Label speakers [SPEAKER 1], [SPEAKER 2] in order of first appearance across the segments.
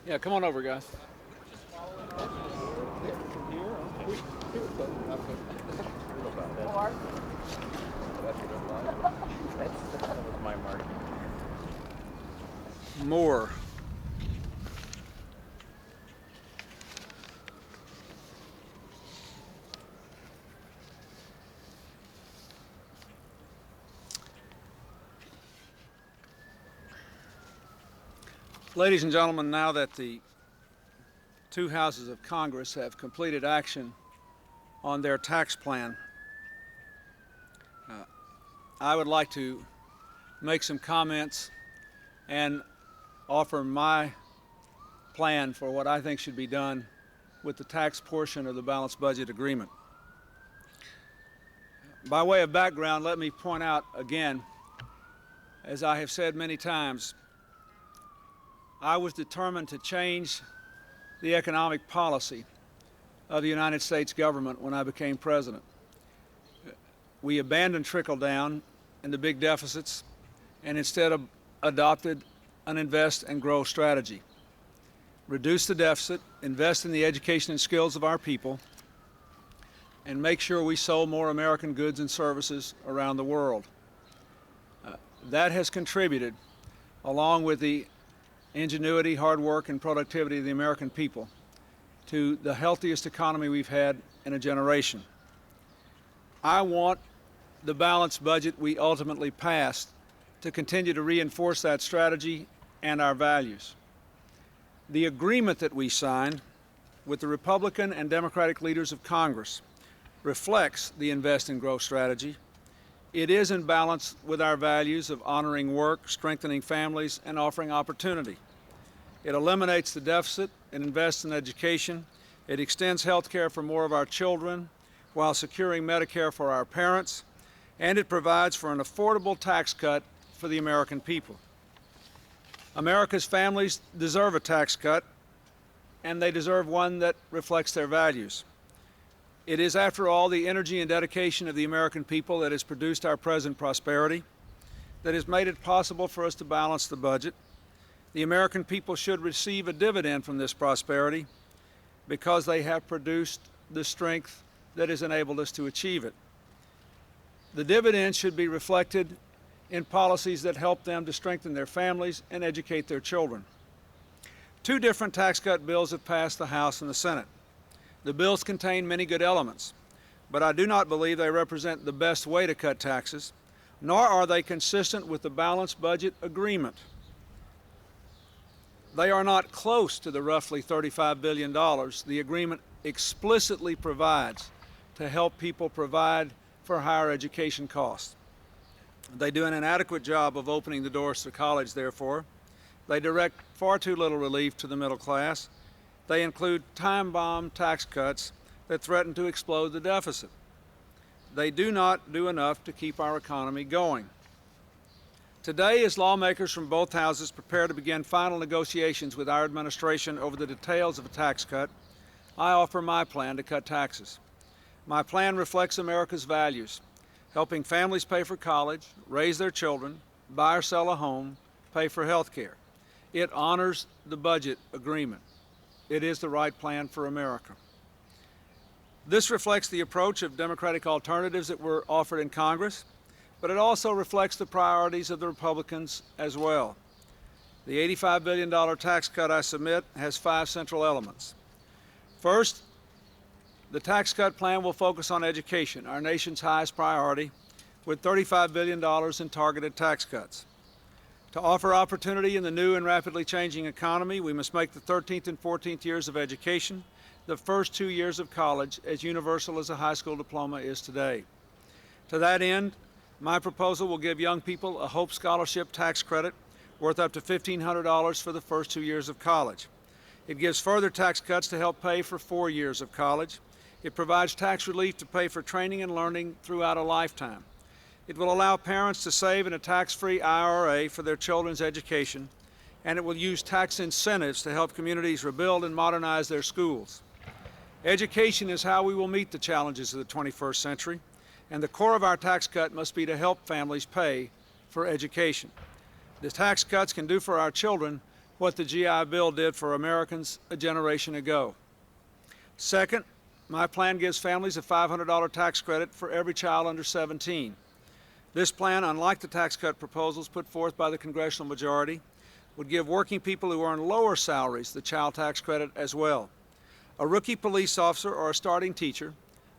[SPEAKER 1] Yeah, come on over, guys.
[SPEAKER 2] My mark.
[SPEAKER 1] More. Ladies and gentlemen, now that the two houses of Congress have completed action on their tax plan, I would like to make some comments and offer my plan for what I think should be done with the tax portion of the balanced budget agreement. By way of background, let me point out again, as I have said many times, I was determined to change the economic policy of the United States government when I became president. We abandoned trickle-down and the big deficits and instead adopted an invest and grow strategy. Reduce the deficit, invest in the education and skills of our people, and make sure we sold more American goods and services around the world. That has contributed, along with the ingenuity, hard work, and productivity of the American people, to the healthiest economy we've had in a generation. I want the balanced budget we ultimately passed to continue to reinforce that strategy and our values. The agreement that we signed with the Republican and Democratic leaders of Congress reflects the invest and grow strategy. It is in balance with our values of honoring work, strengthening families, and offering opportunity. It eliminates the deficit and invests in education. It extends health care for more of our children while securing Medicare for our parents, and it provides for an affordable tax cut for the American people. America's families deserve a tax cut, and they deserve one that reflects their values. It is, after all, the energy and dedication of the American people that has produced our present prosperity, that has made it possible for us to balance the budget. The American people should receive a dividend from this prosperity because they have produced the strength that has enabled us to achieve it. The dividend should be reflected in policies that help them to strengthen their families and educate their children. Two different tax cut bills have passed the House and the Senate. The bills contain many good elements, but I do not believe they represent the best way to cut taxes, nor are they consistent with the balanced budget agreement. They are not close to the roughly $35 billion the agreement explicitly provides to help people provide for higher education costs. They do an inadequate job of opening the doors to college, therefore. They direct far too little relief to the middle class. They include time-bomb tax cuts that threaten to explode the deficit. They do not do enough to keep our economy going. Today, as lawmakers from both houses prepare to begin final negotiations with our administration over the details of a tax cut, I offer my plan to cut taxes. My plan reflects America's values, helping families pay for college, raise their children, buy or sell a home, pay for health care. It honors the budget agreement. It is the right plan for America. This reflects the approach of Democratic alternatives that were offered in Congress, but it also reflects the priorities of the Republicans as well. The $85 billion tax cut I submit has 5 central elements. First, the tax cut plan will focus on education, our nation's highest priority, with $35 billion in targeted tax cuts. To offer opportunity in the new and rapidly changing economy, we must make the 13th and 14th years of education, the first 2 years of college, as universal as a high school diploma is today. To that end, my proposal will give young people a Hope Scholarship tax credit worth up to $1,500 for the first 2 years of college. It gives further tax cuts to help pay for 4 years of college. It provides tax relief to pay for training and learning throughout a lifetime. It will allow parents to save in a tax-free IRA for their children's education, and it will use tax incentives to help communities rebuild and modernize their schools. Education is how we will meet the challenges of the 21st century, and the core of our tax cut must be to help families pay for education. The tax cuts can do for our children what the GI Bill did for Americans a generation ago. Second, my plan gives families a $500 tax credit for every child under 17. This plan, unlike the tax cut proposals put forth by the congressional majority, would give working people who earn lower salaries the child tax credit as well. A rookie police officer or a starting teacher,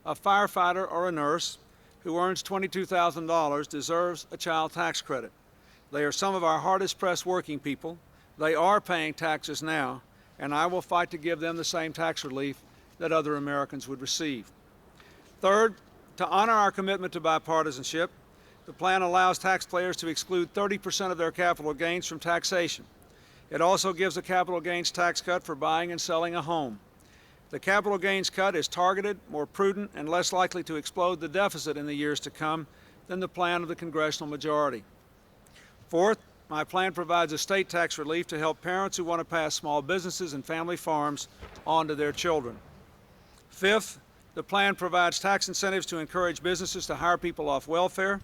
[SPEAKER 1] a firefighter or a nurse who earns $22,000 deserves a child tax credit. They are some of our hardest pressed working people. They are paying taxes now, and I will fight to give them the same tax relief that other Americans would receive. Third, to honor our commitment to bipartisanship, the plan allows taxpayers to exclude 30% of their capital gains from taxation. It also gives a capital gains tax cut for buying and selling a home. The capital gains cut is targeted, more prudent, and less likely to explode the deficit in the years to come than the plan of the congressional majority. Fourth, my plan provides estate tax relief to help parents who want to pass small businesses and family farms on to their children. Fifth, the plan provides tax incentives to encourage businesses to hire people off welfare.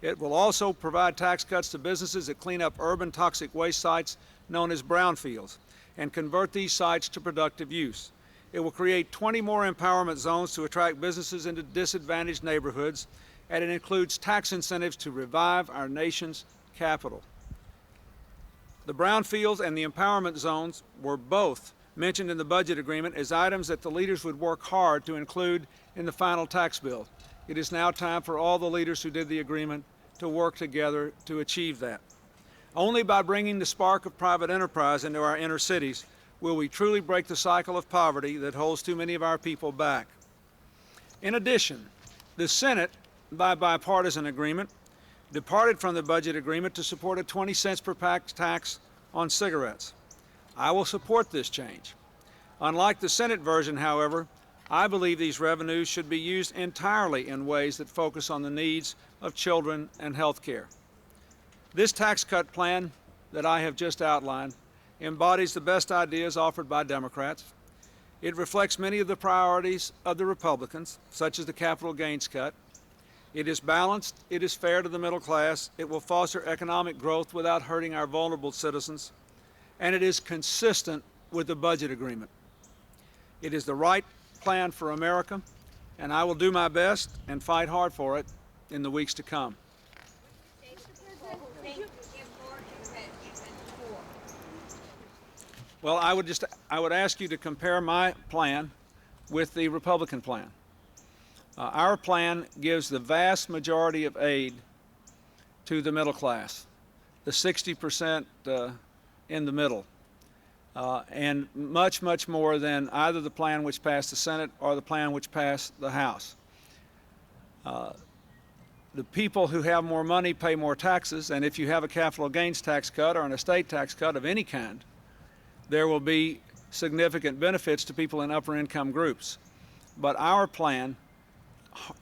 [SPEAKER 1] It will also provide tax cuts to businesses that clean up urban toxic waste sites known as brownfields and convert these sites to productive use. It will create 20 more empowerment zones to attract businesses into disadvantaged neighborhoods, and it includes tax incentives to revive our nation's capital. The brownfields and the empowerment zones were both mentioned in the budget agreement as items that the leaders would work hard to include in the final tax bill. It is now time for all the leaders who did the agreement to work together to achieve that. Only by bringing the spark of private enterprise into our inner cities will we truly break the cycle of poverty that holds too many of our people back. In addition, the Senate, by bipartisan agreement, departed from the budget agreement to support a 20 cents per pack tax on cigarettes. I will support this change. Unlike the Senate version, however, I believe these revenues should be used entirely in ways that focus on the needs of children and health care. This tax cut plan that I have just outlined embodies the best ideas offered by Democrats. It reflects many of the priorities of the Republicans, such as the capital gains cut. It is balanced, it is fair to the middle class, it will foster economic growth without hurting our vulnerable citizens, and it is consistent with the budget agreement. It is the right plan for America, and I will do my best and fight hard for it in the weeks to come. Well, I would ask you to compare my plan with the Republican plan. Our plan gives the vast majority of aid to the middle class, the 60% in the middle, and much, much more than either the plan which passed the Senate or the plan which passed the House. The people who have more money pay more taxes, and if you have a capital gains tax cut or an estate tax cut of any kind, there will be significant benefits to people in upper income groups. But our plan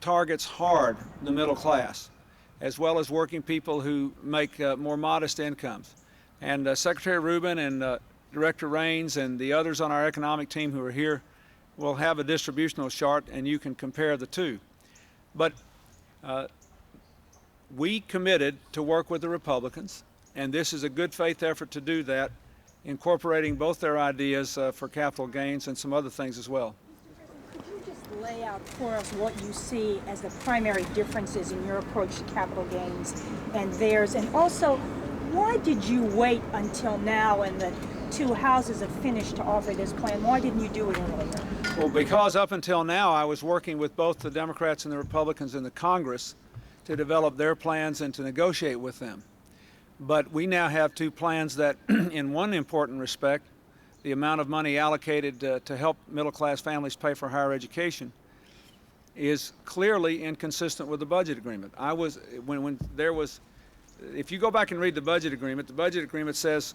[SPEAKER 1] targets hard the middle class, as well as working people who make more modest incomes. And Secretary Rubin and Director Raines and the others on our economic team who are here will have a distributional chart, and you can compare the two. But we committed to work with the Republicans, and this is a good faith effort to do that, incorporating both their ideas for capital gains and some other things as well.
[SPEAKER 3] Could you just lay out for us what you see as the primary differences in your approach to capital gains and theirs? And also, why did you wait until now when the two houses have finished to offer this plan? Why didn't you do it earlier?
[SPEAKER 1] Well, because up until now I was working with both the Democrats and the Republicans in the Congress to develop their plans and to negotiate with them. But we now have two plans that, in one important respect, the amount of money allocated to help middle-class families pay for higher education is clearly inconsistent with the budget agreement. If you go back and read the budget agreement says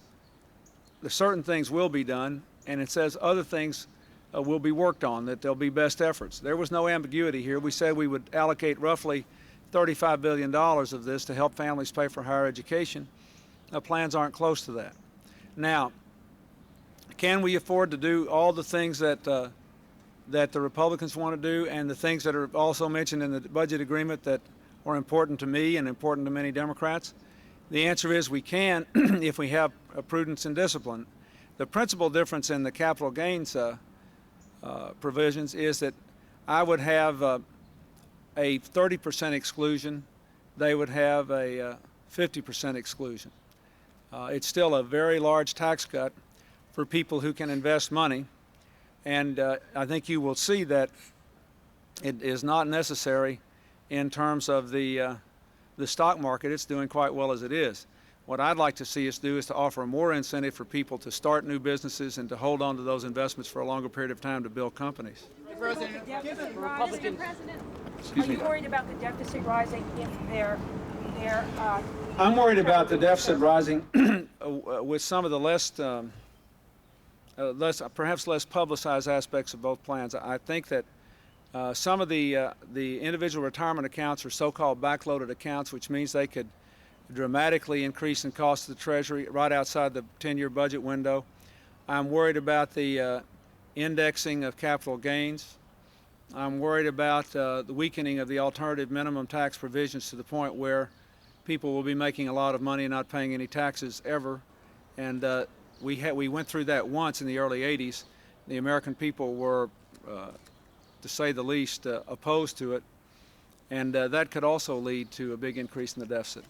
[SPEAKER 1] that certain things will be done, and it says other things will be worked on, that there'll be best efforts. There was no ambiguity here. We said we would allocate roughly $35 billion of this to help families pay for higher education. Plans aren't close to that. Now, can we afford to do all the things that the Republicans want to do and the things that are also mentioned in the budget agreement that are important to me and important to many Democrats? The answer is we can if we have prudence and discipline. The principal difference in the capital gains provisions is that I would have a 30% exclusion. They would have a 50% exclusion. It's still a very large tax cut for people who can invest money, and I think you will see that it is not necessary in terms of the stock market. It's doing quite well as it is. What I'd like to see us do is to offer more incentive for people to start new businesses and to hold on to those investments for a longer period of time to build companies.
[SPEAKER 3] Mr. President,
[SPEAKER 1] Excuse
[SPEAKER 3] are you
[SPEAKER 1] me.
[SPEAKER 3] worried about the deficit rising if they're
[SPEAKER 1] I'm worried about the deficit rising with some of the perhaps less publicized aspects of both plans. I think that some of the individual retirement accounts are so-called backloaded accounts, which means they could dramatically increase in cost to the Treasury right outside the 10-year budget window. I'm worried about the indexing of capital gains. I'm worried about the weakening of the alternative minimum tax provisions to the point where people will be making a lot of money and not paying any taxes ever. And we went through that once in the early 80s. The American people were, to say the least, opposed to it. And that could also lead to a big increase in the deficit.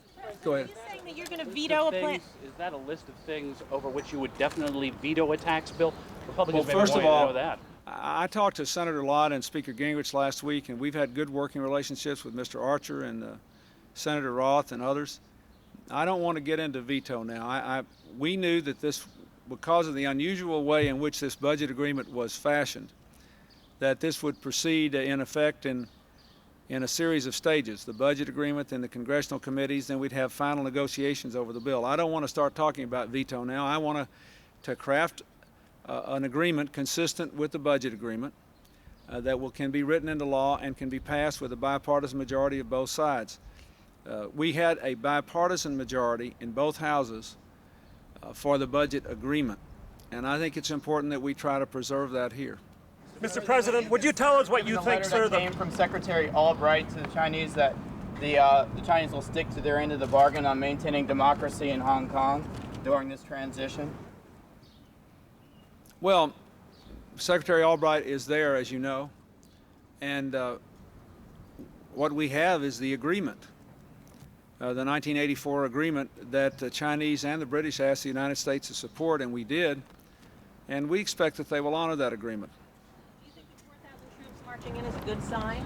[SPEAKER 1] Go ahead.
[SPEAKER 4] Are you saying that you're going to veto a plan?
[SPEAKER 2] Is that a list of things over which you would definitely veto a tax bill? Republicans
[SPEAKER 1] Well,
[SPEAKER 2] may
[SPEAKER 1] first
[SPEAKER 2] want
[SPEAKER 1] of
[SPEAKER 2] to
[SPEAKER 1] all,
[SPEAKER 2] know that.
[SPEAKER 1] I talked to Senator Lott and Speaker Gingrich last week, and we've had good working relationships with Mr. Archer and Senator Roth and others. I don't want to get into veto now. We knew that this, because of the unusual way in which this budget agreement was fashioned, that this would proceed in effect in a series of stages, the budget agreement, then the congressional committees, then we'd have final negotiations over the bill. I don't want to start talking about veto now. I want to craft an agreement consistent with the budget agreement that can be written into law and can be passed with a bipartisan majority of both sides. We had a bipartisan majority in both houses for the budget agreement, and I think it's important that we try to preserve that here.
[SPEAKER 5] Mr. President, would you tell us what you think, sir?
[SPEAKER 6] That came from Secretary Albright to the Chinese that the Chinese will stick to their end of the bargain on maintaining democracy in Hong Kong during this transition?
[SPEAKER 1] Well, Secretary Albright is there, as you know, and what we have is the agreement, the 1984 agreement that the Chinese and the British asked the United States to support, and we did, and we expect that they will honor that agreement.
[SPEAKER 4] Do you think the 4,000 troops marching in is a good sign?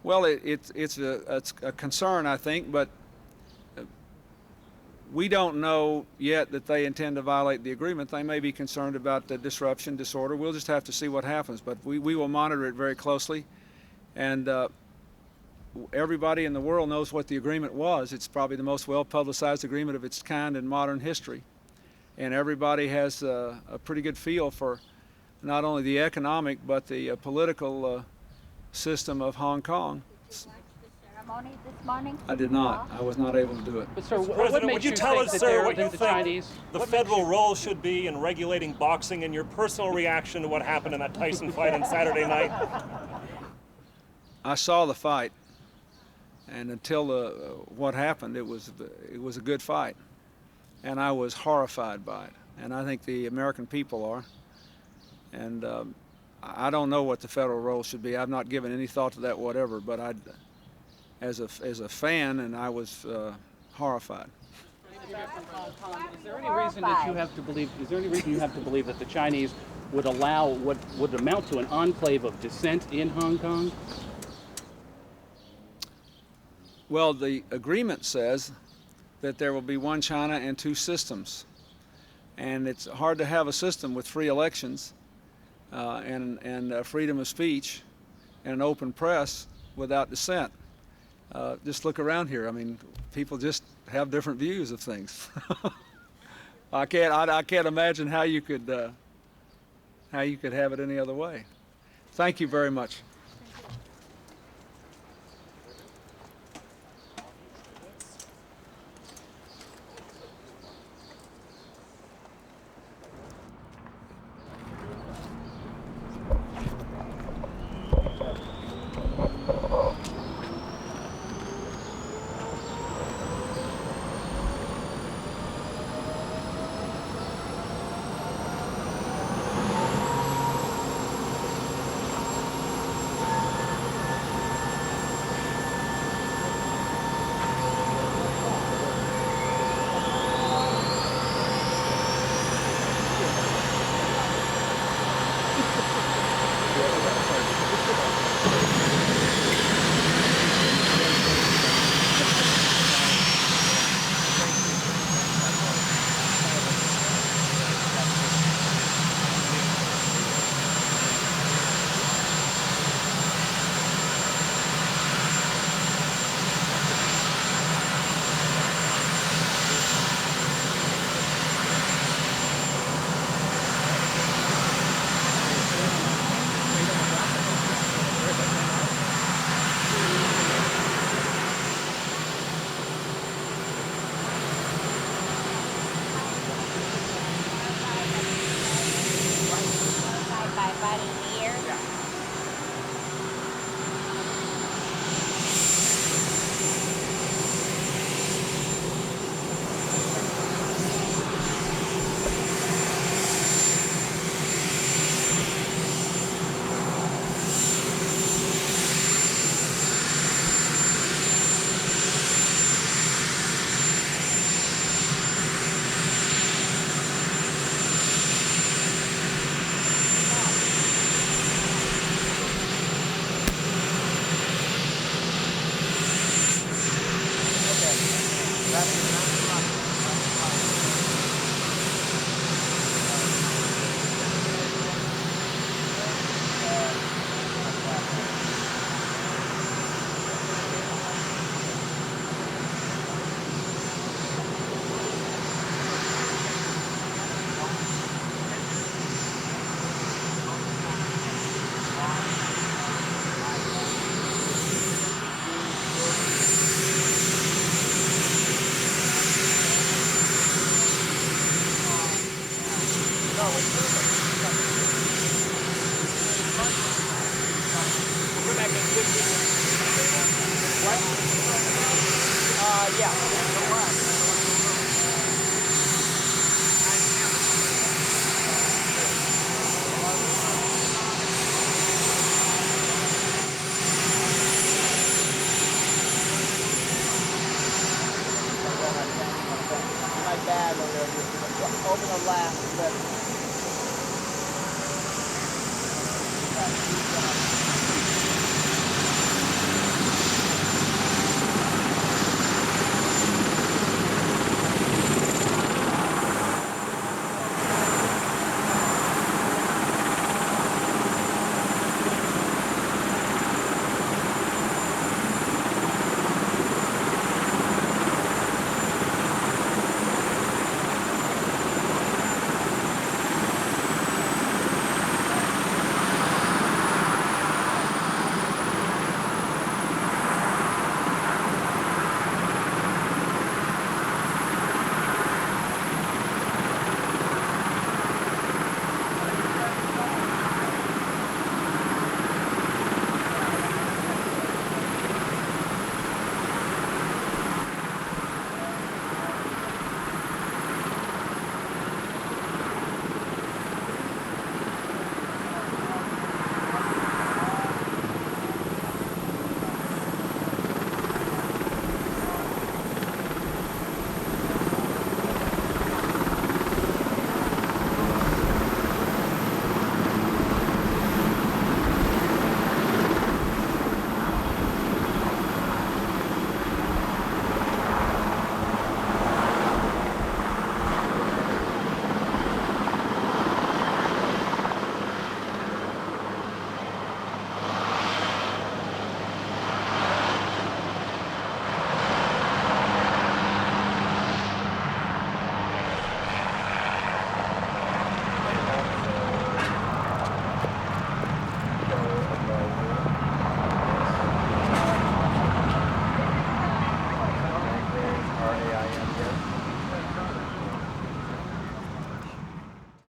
[SPEAKER 1] Well, it's a concern, I think, but we don't know yet that they intend to violate the agreement. They may be concerned about the disruption, disorder. We'll just have to see what happens, but we will monitor it very closely. And everybody in the world knows what the agreement was. It's probably the most well-publicized agreement of its kind in modern history. And everybody has a pretty good feel for not only the economic but the political system of Hong Kong.
[SPEAKER 7] Ceremony this morning?
[SPEAKER 1] I did not. I was not able to do it.
[SPEAKER 2] But sir, what
[SPEAKER 5] President,
[SPEAKER 2] makes
[SPEAKER 5] would you
[SPEAKER 2] you
[SPEAKER 5] tell
[SPEAKER 2] think
[SPEAKER 5] us,
[SPEAKER 2] that
[SPEAKER 5] sir,
[SPEAKER 2] they're
[SPEAKER 5] what you
[SPEAKER 2] the
[SPEAKER 5] think
[SPEAKER 2] Chinese?
[SPEAKER 5] the
[SPEAKER 2] what
[SPEAKER 5] federal
[SPEAKER 2] makes you-
[SPEAKER 5] role should be in regulating boxing and your personal reaction to what happened in that Tyson fight on Saturday night?
[SPEAKER 1] I saw the fight, and until what happened, it was a good fight, and I was horrified by it, and I think the American people are. And I don't know what the federal role should be. I've not given any thought to that whatever, but as a fan, and I was horrified.
[SPEAKER 2] Is there any reason that you have to believe? Is there any reason you have to believe that the Chinese would allow what would amount to an enclave of dissent in Hong Kong?
[SPEAKER 1] Well, the agreement says that there will be one China and two systems, and it's hard to have a system with free elections and freedom of speech and an open press without dissent. Just look around here. I mean, people just have different views of things. I can't imagine how you could have it any other way. Thank you very much.
[SPEAKER 6] We're back at 50. What? Yeah. My bag over there. Open the last.